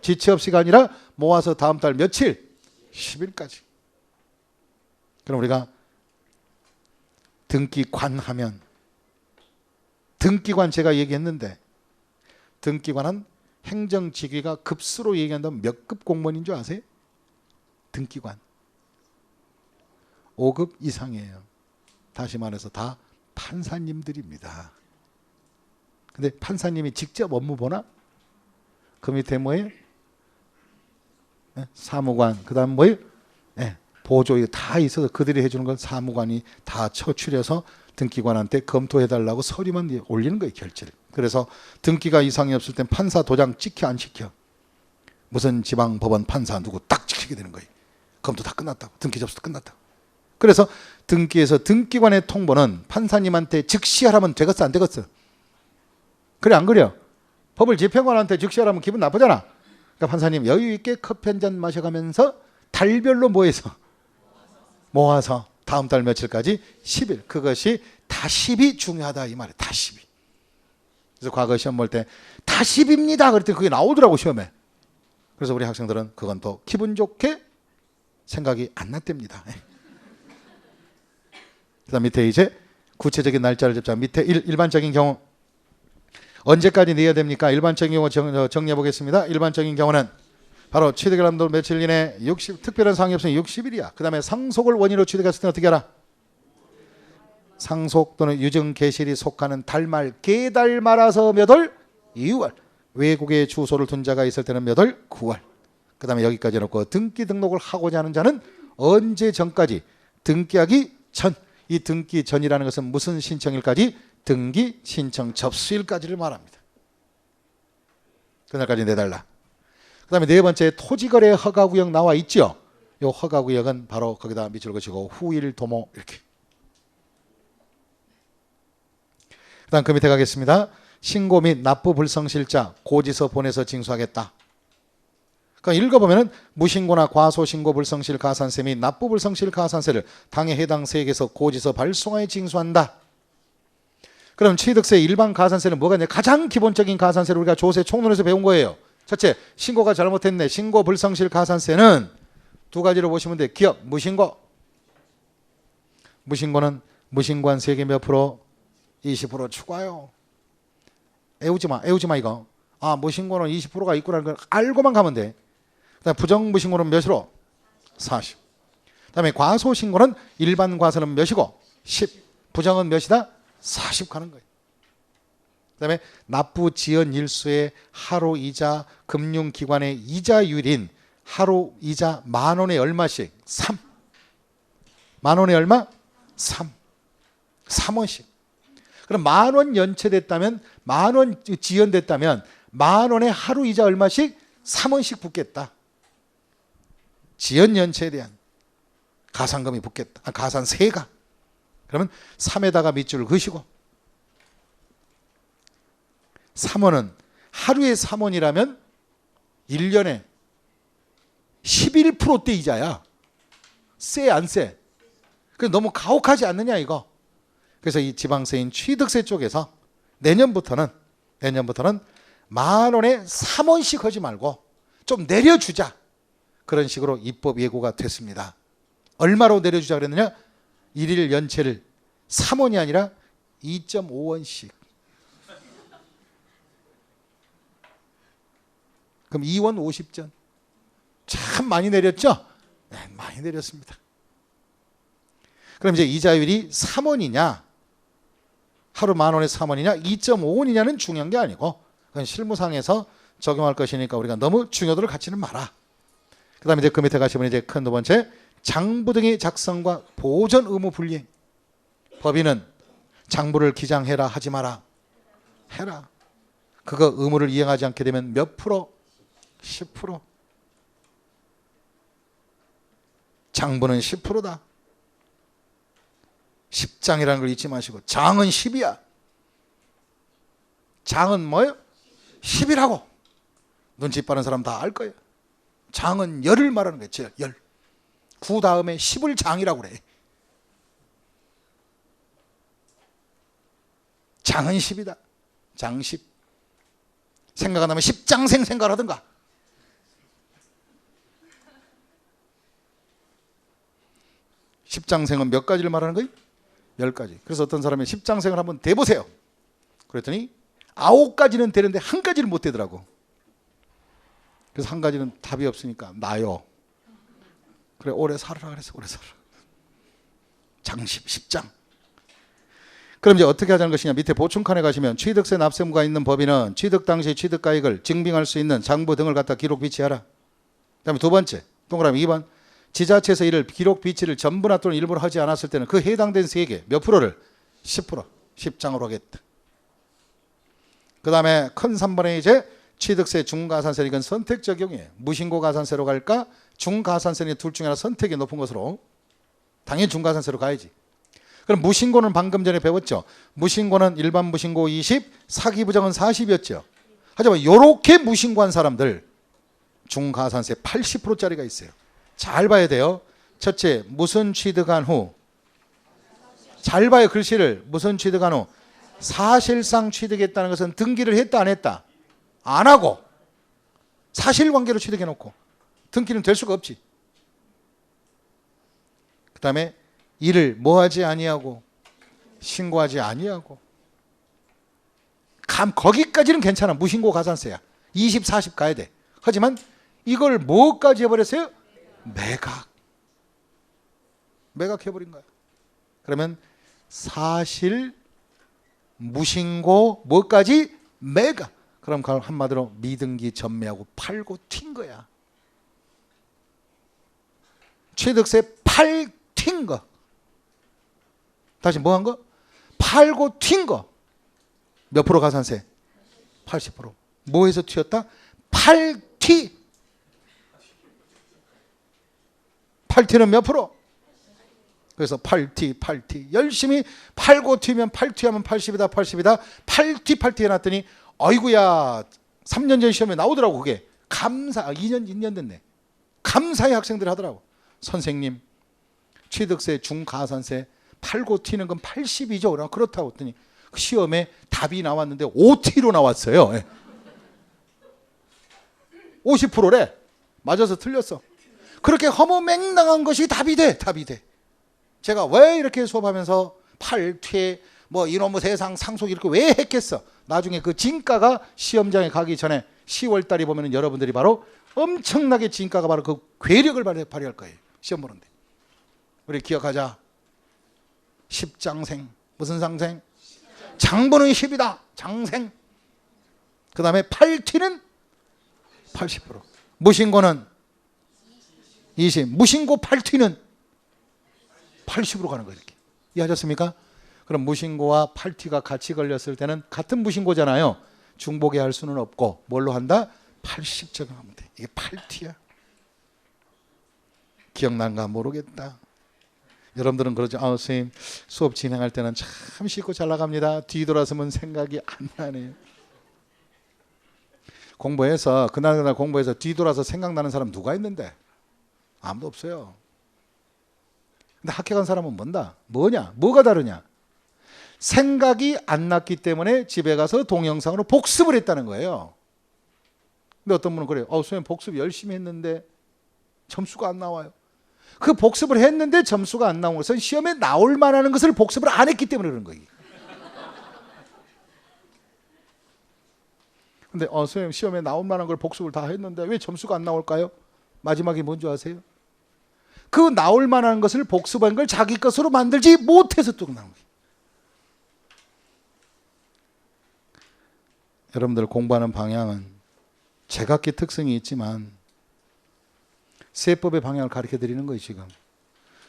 지체 없이가 아니라 모아서 다음 달 며칠? 10일까지. 그럼 우리가 등기관 하면 등기관 제가 얘기했는데 등기관은 행정직위가 급수로 얘기한다면 몇 급 공무원인 줄 아세요? 등기관 5급 이상이에요. 다시 말해서 다 판사님들입니다. 근데 판사님이 직접 업무 보나? 그 밑에 뭐예요? 사무관, 그 다음 뭐예요? 보조, 이거 다 있어서 그들이 해주는 건 사무관이 다 처출해서 등기관한테 검토해달라고 서류만 올리는 거예요, 결제를. 그래서 등기가 이상이 없을 땐 판사 도장 찍혀 안 찍혀? 무슨 지방법원 판사 누구 딱 찍히게 되는 거예요. 검토 다 끝났다고. 등기 접수도 끝났다고. 그래서 등기에서 등기관의 통보는 판사님한테 즉시 하라면 되겠어 안 되겠어? 그래 안 그래요? 법을 집행관한테 즉시 하라면 기분 나쁘잖아. 그러니까 판사님 여유 있게 커피 한 잔 마셔가면서 달별로 모아서 다음 달 며칠까지 10일. 그것이 다십이 중요하다 이 말이에요. 다십이. 그래서 과거 시험 볼 때 다십입니다 그랬더니 그게 나오더라고 시험에. 그래서 우리 학생들은 그건 또 기분 좋게 생각이 안 났답니다. 그다음 밑에 이제 구체적인 날짜를 잡자. 밑에 일반적인 경우 언제까지 내야 됩니까? 일반적인 경우 정리해 보겠습니다. 일반적인 경우는 바로 취득일 한도 며칠 이내 60 특별한 사항이 없으면 60일이야. 그 다음에 상속을 원인으로 취득했을 때 어떻게 하라? 상속 또는 유증 개실이 속하는 달말 계달 말아서 몇 월? 2월. 외국에 주소를 둔 자가 있을 때는 몇 월? 9월. 그 다음에 여기까지 해놓고 등기 등록을 하고자 하는 자는 언제 전까지? 등기하기 전. 이 등기 전이라는 것은 무슨 신청일까지? 등기 신청 접수일까지를 말합니다. 그날까지 내달라. 그 다음에 네 번째 토지거래 허가구역 나와 있죠. 이 허가구역은 바로 거기다 밑줄 그치고 후일 도모 이렇게. 그 다음 그 밑에 가겠습니다. 신고 및 납부 불성실자 고지서 보내서 징수하겠다. 그러니까 읽어보면은 무신고나 과소신고 불성실 가산세 및 납부 불성실 가산세를 당해 해당 세액에서 고지서 발송하여 징수한다. 그럼 취득세 일반 가산세는 뭐가 있냐? 가장 기본적인 가산세를 우리가 조세 총론에서 배운 거예요. 첫째, 신고가 잘못했네. 신고 불성실 가산세는 두 가지로 보시면 돼. 기억, 무신고. 무신고는 무신고한 세액의 몇 프로? 20% 추가요. 애우지 마 이거. 아, 무신고는 20%가 있구나 걸 알고만 가면 돼. 그다음 부정무신고는 몇으로? 40. 그다음에 과소신고는 일반 과세는 몇이고? 10. 부정은 몇이다? 40 가는 거예요. 그다음에 납부 지연 일수의 하루 이자 금융기관의 이자율인 하루 이자 만 원에 얼마씩? 3. 만 원에 얼마? 3. 3원씩. 그럼 만 원 연체됐다면, 만 원 지연됐다면 만 원에 하루 이자 얼마씩? 3원씩 붙겠다. 지연 연체에 대한 가산금이 붙겠다. 아, 가산세가. 그러면 3에다가 밑줄을 그으시고, 3원은 하루에 3원이라면 1년에 11%대 이자야. 세 안 세? 그 너무 가혹하지 않느냐 이거. 그래서 이 지방세인 취득세 쪽에서 내년부터는 만 원에 3원씩 하지 말고 좀 내려주자. 그런 식으로 입법 예고가 됐습니다. 얼마로 내려주자 그랬느냐? 일일 연체를 3원이 아니라 2.5원씩. 그럼 2원 50전. 참 많이 내렸죠? 네, 많이 내렸습니다. 그럼 이제 이자율이 3원이냐, 하루 만 원에 3원이냐, 2.5원이냐는 중요한 게 아니고, 그건 실무상에서 적용할 것이니까 우리가 너무 중요도를 갖지는 마라. 그 다음에 이제 그 밑에 가시면 이제 큰 두 번째, 장부 등의 작성과 보전 의무 불이행. 법인은 장부를 기장해라 하지 마라. 해라. 그거 의무를 이행하지 않게 되면 몇 프로? 10%. 장부는 10%다. 10장이라는 걸 잊지 마시고, 장은 10이야. 장은 뭐예요? 10이라고. 눈치 빠른 사람 다 알 거예요. 장은 열을 말하는 거예요. 열. 9 다음에 10을 장이라고 그래. 장은 10이다. 장 10. 생각 안 나면 10장생 생각을 하든가. 십장생은 몇 가지를 말하는 거예요? 10가지. 그래서 어떤 사람이 십장생을 한번 대보세요. 그랬더니 9가지는 되는데 한 가지를 못 되더라고. 그래서 한 가지는 답이 없으니까 나요. 그래, 오래 살아라 그래서 오래 살아. 장십, 10장. 그럼 이제 어떻게 하자는 것이냐? 밑에 보충칸에 가시면 취득세 납세무가 있는 법인은 취득 당시 취득가액을 증빙할 수 있는 장부 등을 갖다 기록 비치하라. 그다음에 두 번째, 동그라미 2번. 지자체에서 이를 기록 비치를 전부나 또는 일부러 하지 않았을 때는 그 해당된 세액의 몇 프로를? 10%, 10장으로 하겠다. 그 다음에 큰 3번에 이제 취득세 중가산세, 이건 선택 적용이에요. 무신고 가산세로 갈까? 중가산세는 둘 중에 하나 선택이 높은 것으로. 당연히 중가산세로 가야지. 그럼 무신고는 방금 전에 배웠죠. 무신고는 일반 무신고 20, 사기 부정은 40이었죠. 하지만 이렇게 무신고한 사람들 중가산세 80%짜리가 있어요. 잘 봐야 돼요. 첫째, 무슨 취득한 후. 잘 봐요, 글씨를. 무슨 취득한 후. 사실상 취득했다는 것은 등기를 했다 안 했다? 안 하고 사실관계로 취득해놓고 등기는 될 수가 없지. 그 다음에 이를 뭐하지 아니하고 신고하지 아니하고. 거기까지는 괜찮아. 무신고 가산세야. 20, 40 가야 돼. 하지만 이걸 뭐까지 해버렸어요? 매각해버린 거야. 그러면 사실 무신고 뭐까지? 매각. 그럼 한마디로 미등기 전매하고 팔고 튄 거야. 취득세 튄 거. 다시 뭐 한 거? 팔고 튄 거. 몇 프로 가산세? 80%. 뭐해서 튀었다? 팔튀. 팔튀는 몇 프로? 그래서 팔튀. 열심히 팔고 튀면 팔튀하면 80이다. 팔튀 해놨더니 아이고야 3년 전 시험에 나오더라고 그게. 감사, 2년 됐네. 감사의 학생들이 하더라고. 선생님, 취득세, 중가산세 팔고 튀는 건 80이죠. 그렇다고 했더니 시험에 답이 나왔는데 OT로 나왔어요. 50%래. 맞아서 틀렸어. 그렇게 허무맹랑한 것이 답이 돼. 제가 왜 이렇게 수업하면서 팔퇴, 뭐 이놈의 세상 상속 이렇게 왜 했겠어? 나중에 그 진가가 시험장에 가기 전에 10월 달에 보면은 여러분들이 바로 엄청나게 진가가 바로 그 괴력을 발휘할 거예요. 시험 보는데. 우리 기억하자. 십장생. 무슨 상생? 장보는 10이다. 장생. 그 다음에 팔튀는 80%. 무신고는 20. 무신고 팔튀는 80으로 가는 거예요. 이렇게. 이해하셨습니까? 그럼 무신고와 팔튀가 같이 걸렸을 때는 같은 무신고잖아요. 중복에 할 수는 없고 뭘로 한다? 80 적용하면 돼. 이게 팔튀야. 기억난가 모르겠다. 여러분들은 그러죠. 선생님 수업 진행할 때는 참 쉽고 잘 나갑니다. 뒤돌아서면 생각이 안 나네요. 공부해서 그날 공부해서 뒤돌아서 생각나는 사람 누가 있는데? 아무도 없어요. 근데 합격한 사람은 뭐냐? 뭐가 다르냐? 생각이 안 났기 때문에 집에 가서 동영상으로 복습을 했다는 거예요. 근데 어떤 분은 그래요. 선생님 복습 열심히 했는데 점수가 안 나와요. 그 복습을 했는데 점수가 안 나온 것은 시험에 나올 만한 것을 복습을 안 했기 때문에 그런 거예요. 근데 선생님 시험에 나올 만한 걸 복습을 다 했는데 왜 점수가 안 나올까요? 마지막에 뭔지 아세요? 그 나올 만한 것을 복습한 걸 자기 것으로 만들지 못해서 또 나온 거예요. 여러분들 공부하는 방향은 제각기 특성이 있지만 세법의 방향을 가르쳐 드리는 거예요. 지금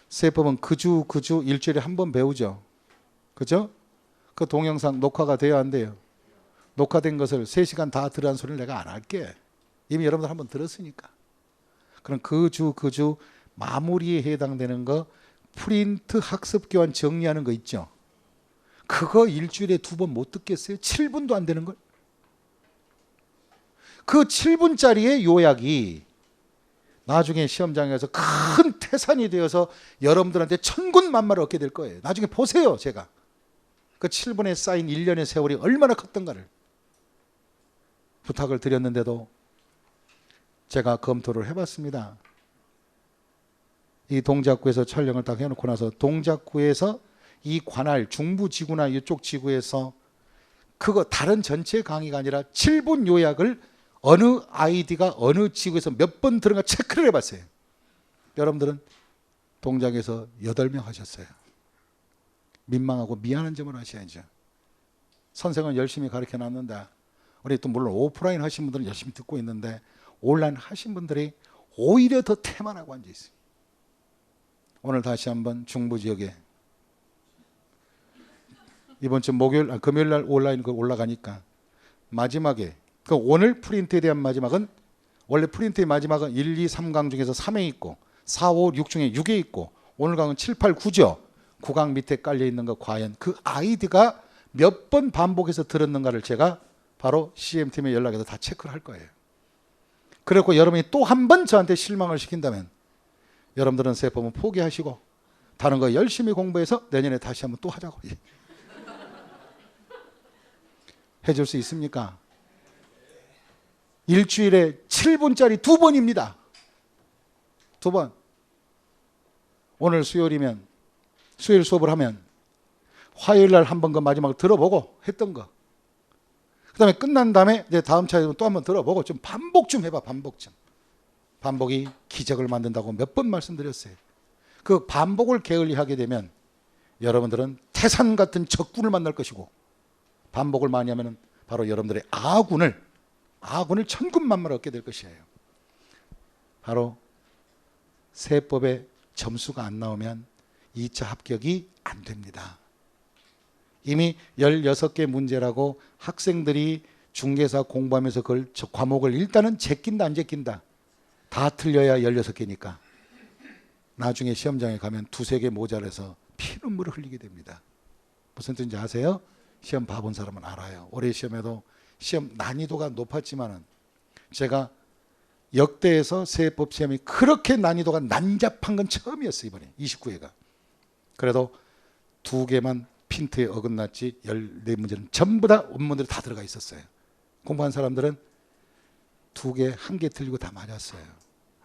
세법은 그주 일주일에 한 번 배우죠. 그죠? 그 동영상 녹화가 돼야 안 돼요. 녹화된 것을 3시간 다 들으라는 소리를 내가 안 할게. 이미 여러분들 한번 들었으니까. 그럼 그주 마무리에 해당되는 거 프린트 학습 교환 정리하는 거 있죠. 그거 일주일에 2번 못 듣겠어요? 7분도 안 되는 걸. 그 7분짜리의 요약이 나중에 시험장에서 큰 태산이 되어서 여러분들한테 천군만마를 얻게 될 거예요. 나중에 보세요. 제가 그 7분에 쌓인 1년의 세월이 얼마나 컸던가를 부탁을 드렸는데도 제가 검토를 해봤습니다. 이 동작구에서 촬영을 딱 해놓고 나서 동작구에서 이 관할 중부지구나 이쪽 지구에서 그거 다른 전체 강의가 아니라 7분 요약을 어느 아이디가 어느 지구에서 몇 번 들은가 체크를 해봤어요. 여러분들은 동작에서 8명 하셨어요. 민망하고 미안한 점을 하셔야죠. 선생은 열심히 가르쳐놨는데 우리 또 물론 오프라인 하신 분들은 열심히 듣고 있는데 온라인 하신 분들이 오히려 더 태만하고 앉아있어요. 오늘 다시 한번 중부지역에 이번 주 금요일 날 온라인 올라가니까 마지막에 그 오늘 프린트에 대한 마지막은 원래 프린트의 마지막은 1, 2, 3강 중에서 3회 있고 4, 5, 6 중에 6회 있고 오늘 강은 7, 8, 9죠. 9강 밑에 깔려 있는 거 과연 그 아이디가 몇 번 반복해서 들었는가를 제가 바로 CM팀에 연락해서 다 체크를 할 거예요. 그리고 여러분이 또 한 번 저한테 실망을 시킨다면 여러분들은 세법은 포기하시고 다른 거 열심히 공부해서 내년에 다시 한번 또 하자고 해줄 수 있습니까? 일주일에 7분짜리 2번입니다. 2번. 오늘 수요일이면 수요일 수업을 하면 화요일 날 한 번 그 마지막을 들어보고 했던 거. 그 다음에 끝난 다음에 이제 다음 차례 또 한 번 들어보고 좀 반복 좀 해봐. 반복 좀. 반복이 기적을 만든다고 몇 번 말씀드렸어요. 그 반복을 게을리하게 되면 여러분들은 태산 같은 적군을 만날 것이고 반복을 많이 하면 바로 여러분들의 아군을 천군만마를 얻게 될 것이에요. 바로 세법의 점수가 안 나오면 2차 합격이 안 됩니다. 이미 16개 문제라고 학생들이 중개사 공부하면서 그걸 과목을 일단은 제낀다 안 제낀다. 다 틀려야 16개니까 나중에 시험장에 가면 2-3개 모자라서 피눈물을 흘리게 됩니다. 무슨 뜻인지 아세요? 시험 봐본 사람은 알아요. 올해 시험에도 시험 난이도가 높았지만은 제가 역대에서 세법 시험이 그렇게 난이도가 난잡한 건 처음이었어요. 이번에 29회가. 그래도 2개만 핀트에 어긋났지 14문제는 전부 다 원문들이 다 들어가 있었어요. 공부한 사람들은 2개, 1개 틀리고 다 맞았어요.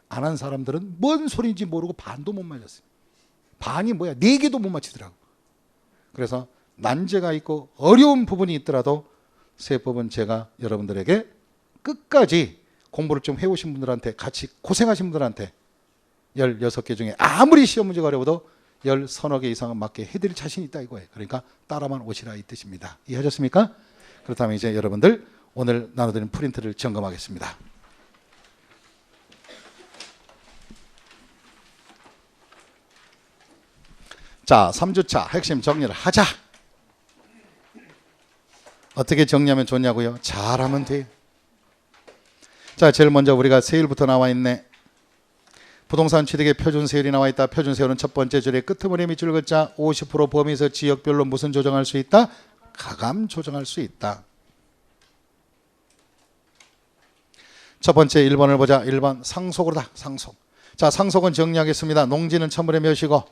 안 한 사람들은 뭔 소리인지 모르고 반도 못 맞았어요. 반이 뭐야? 4개도 못 맞히더라고. 그래서 난제가 있고 어려운 부분이 있더라도 세법은 제가 여러분들에게 끝까지 공부를 좀 해오신 분들한테, 같이 고생하신 분들한테 16개 중에 아무리 시험 문제가 어려워도 10서너 개 이상은 맞게 해드릴 자신이 있다 이거예요. 그러니까 따라만 오시라 이 뜻입니다. 이해하셨습니까? 그렇다면 이제 여러분들 오늘 나눠드린 프린트를 점검하겠습니다. 자, 3주차 핵심 정리를 하자. 어떻게 정리하면 좋냐고요? 잘하면 돼요. 자, 제일 먼저 우리가 세율부터 나와 있네. 부동산 취득의 표준 세율이 나와 있다. 표준 세율은 첫 번째 줄에 끄트머리 밑줄 글자 50% 범위에서 지역별로 무슨 조정할 수 있다? 가감 조정할 수 있다. 첫 번째 1번을 보자. 1번 상속으로다. 상속. 자, 상속은 정리하겠습니다. 농지는 1000분의 몇이고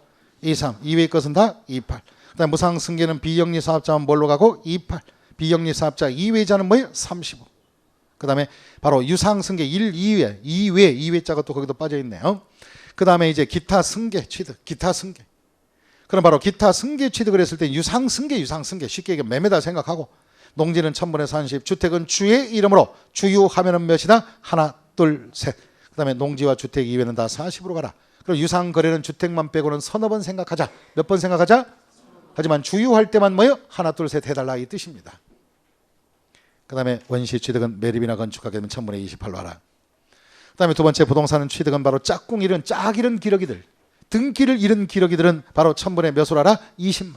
23. 이외의 것은 다 28. 그 다음에 무상승계는 비영리 사업자는 뭘로 가고 28. 비영리 사업자 이외자는 뭐예요? 35. 그 다음에 바로 유상승계 1, 2회, 2회자가 또 거기도 빠져있네요. 그 다음에 이제 기타 승계 취득, 기타 승계. 그럼 바로 기타 승계 취득을 했을 때 유상승계 쉽게 얘기하면 매매다 생각하고, 농지는 1000분의 30, 주택은 주의 이름으로 주유하면은 몇이다? 하나, 둘, 셋. 그 다음에 농지와 주택 이외는 다 40으로 가라. 그럼 유상거래는 주택만 빼고는 서너 번 생각하자. 몇 번 생각하자? 하지만 주유할 때만 뭐요? 하나, 둘, 셋 해달라 이 뜻입니다. 그 다음에 원시 취득은 매립이나 건축하게 되면 1000분의 28로 하라. 그 다음에 두 번째 부동산은 취득은 바로 짝꿍 잃은, 짝 잃은 기러기들, 등기를 잃은 기러기들은 바로 1000분의 몇으로 하라? 20만.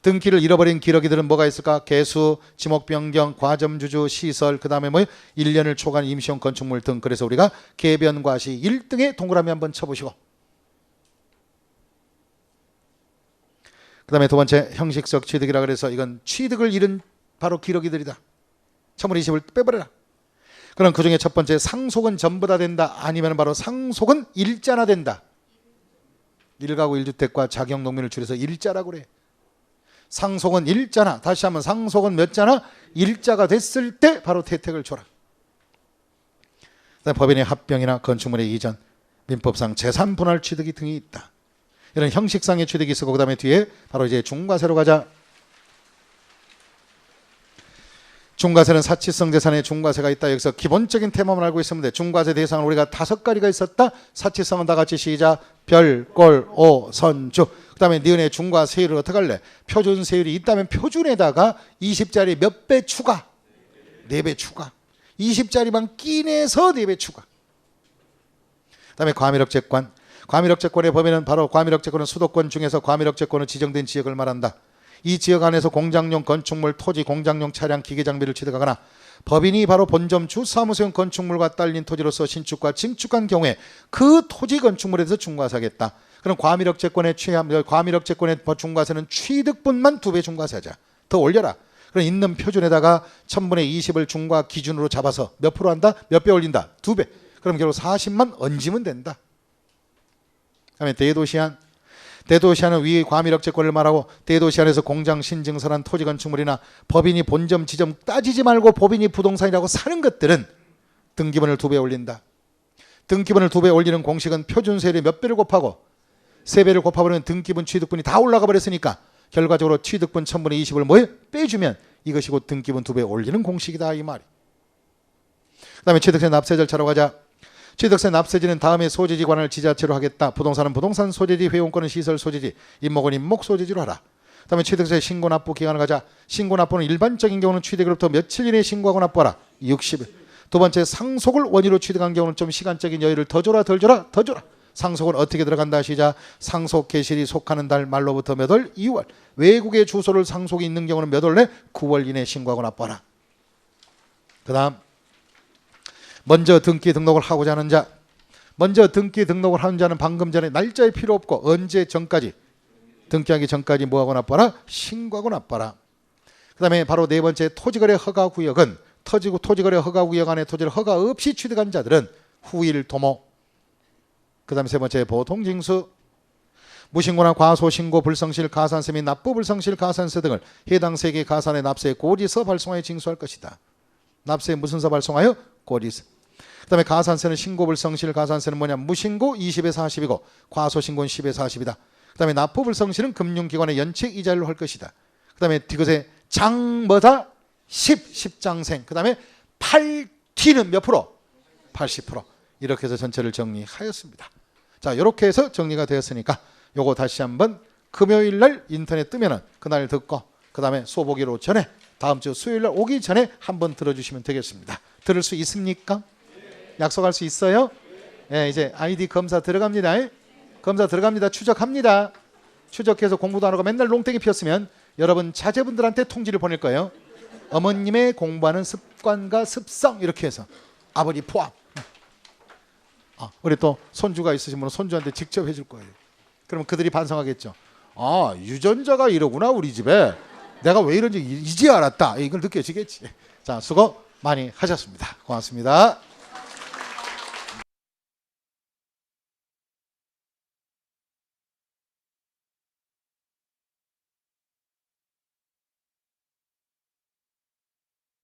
등기를 잃어버린 기러기들은 뭐가 있을까? 개수, 지목 변경, 과점주주, 시설, 그 다음에 뭐요? 1년을 초과한 임시용 건축물 등. 그래서 우리가 개변과시 1등에 동그라미 한번 쳐보시고, 그 다음에 두 번째 형식적 취득이라 그래서 이건 취득을 잃은 바로 기러기들이다. 1020을 빼버려라. 그럼 그 중에 첫 번째 상속은 전부 다 된다. 아니면 바로 상속은 일자나 된다. 1가구 1주택과 자격농민을 줄여서 일자라고 그래. 상속은 일자나, 다시 한번 상속은 몇 자나? 일자가 됐을 때 바로 혜택을 줘라. 법인의 합병이나 건축물의 이전, 민법상 재산 분할 취득이 등이 있다. 이런 형식상의 취득이 있고, 그 다음에 뒤에 바로 이제 중과세로 가자. 중과세는 사치성 재산에 중과세가 있다. 여기서 기본적인 테마만 알고 있으면 돼. 중과세 대상은 우리가 5가지가 있었다. 사치성은 다 같이 시작. 별, 꼴, 오, 선, 주. 그 다음에 니은의 중과세율을 어떻게 할래? 표준세율이 있다면 표준에다가 20짜리 몇 배 추가? 4배 추가. 20짜리만 끼내서 4배 추가. 그 다음에 과밀억제권. 과밀억제권의 범위는 바로 과밀억제권은 수도권 중에서 과밀억제권은 지정된 지역을 말한다. 이 지역 안에서 공장용 건축물, 토지, 공장용 차량, 기계 장비를 취득하거나 법인이 바로 본점주 사무소용 건축물과 딸린 토지로서 신축과 증축한 경우에 그 토지 건축물에 대해서 중과세하겠다. 그럼 과밀억제권의 중과세는 취득분만 2배 중과세하자. 더 올려라. 그럼 있는 표준에다가 1000분의 20을 중과 기준으로 잡아서 몇 프로 한다? 몇 배 올린다? 2배. 그럼 결국 40만 얹으면 된다. 그다음에 대도시안. 대도시안은 위의 과밀억제권을 말하고, 대도시안에서 공장 신증설한 토지 건축물이나 법인이 본점 지점 따지지 말고 법인이 부동산이라고 사는 것들은 등기분을 2배 올린다. 등기분을 2배 올리는 공식은 표준세율의 몇 배를 곱하고 3배를 곱하면 등기분 취득분이 다 올라가 버렸으니까 결과적으로 취득분 1000분의 20을 뭐에 빼주면 이것이 곧 등기분 2배 올리는 공식이다 이 말이. 그 다음에 취득세 납세 절차로 가자. 취득세 납세지는 다음에 소재지 관할 지자체로 하겠다. 부동산은 부동산 소재지, 회원권은 시설 소재지, 임목은 임목 소재지로 하라. 그 다음에 취득세 신고 납부 기간을 가자. 신고 납부는 일반적인 경우는 취득으로부터 며칠 이내에 신고하고 납부하라. 60일. 두 번째 상속을 원의로 취득한 경우는 좀 시간적인 여유를 더 줘라 덜 줘라 더 줘라. 상속은 어떻게 들어간다 시작. 상속 개시일이 속하는 달 말로부터 몇 월? 2월. 외국의 주소를 상속이 있는 경우는 몇 월 내? 9월 이내에 신고하고 납부하라. 그 다음 먼저 등기 등록을 하고자 하는 자. 먼저 등기 등록을 하는 자는 방금 전에 날짜에 필요 없고 언제 전까지? 등기하기 전까지 뭐하고 납부하라? 신고하고 납부하라. 그 다음에 바로 네 번째 토지거래 허가구역은 토지거래 허가구역 안에 토지를 허가 없이 취득한 자들은 후일 도모. 그 다음에 세 번째 보통징수. 무신고나 과소신고, 불성실, 가산세 및 납부 불성실, 가산세 등을 해당 세계 가산의 납세에 고지서 발송하여 징수할 것이다. 납세에 무슨 서 발송하여? 고지서. 그 다음에 가산세는 신고 불성실, 가산세는 뭐냐? 무신고 20에 40이고 과소신고는 10에 40이다. 그 다음에 납부 불성실은 금융기관의 연체 이자율로 할 것이다. 그 다음에 이것의 장 뭐다? 10장생. 그 다음에 8T는 몇 프로? 80%. 이렇게 해서 전체를 정리하였습니다. 자, 이렇게 해서 정리가 되었으니까 요거 다시 한번 금요일 날 인터넷 뜨면은 그날 듣고 그 다음에 수업 오기로 전에 다음 주 수요일 날 오기 전에 한번 들어주시면 되겠습니다. 들을 수 있습니까? 약속할 수 있어요? 네, 이제 아이디 검사 들어갑니다. 검사 들어갑니다. 추적합니다. 추적해서 공부도 안 하고 맨날 농땡이 피웠으면 여러분 자제분들한테 통지를 보낼 거예요. 어머님의 공부하는 습관과 습성 이렇게 해서 아버지 포함. 우리 또 손주가 있으신 분은 손주한테 직접 해줄 거예요. 그러면 그들이 반성하겠죠. 아, 유전자가 이러구나 우리 집에. 내가 왜 이런지 이제 알았다. 이걸 느껴지겠지. 자, 수고 많이 하셨습니다. 고맙습니다.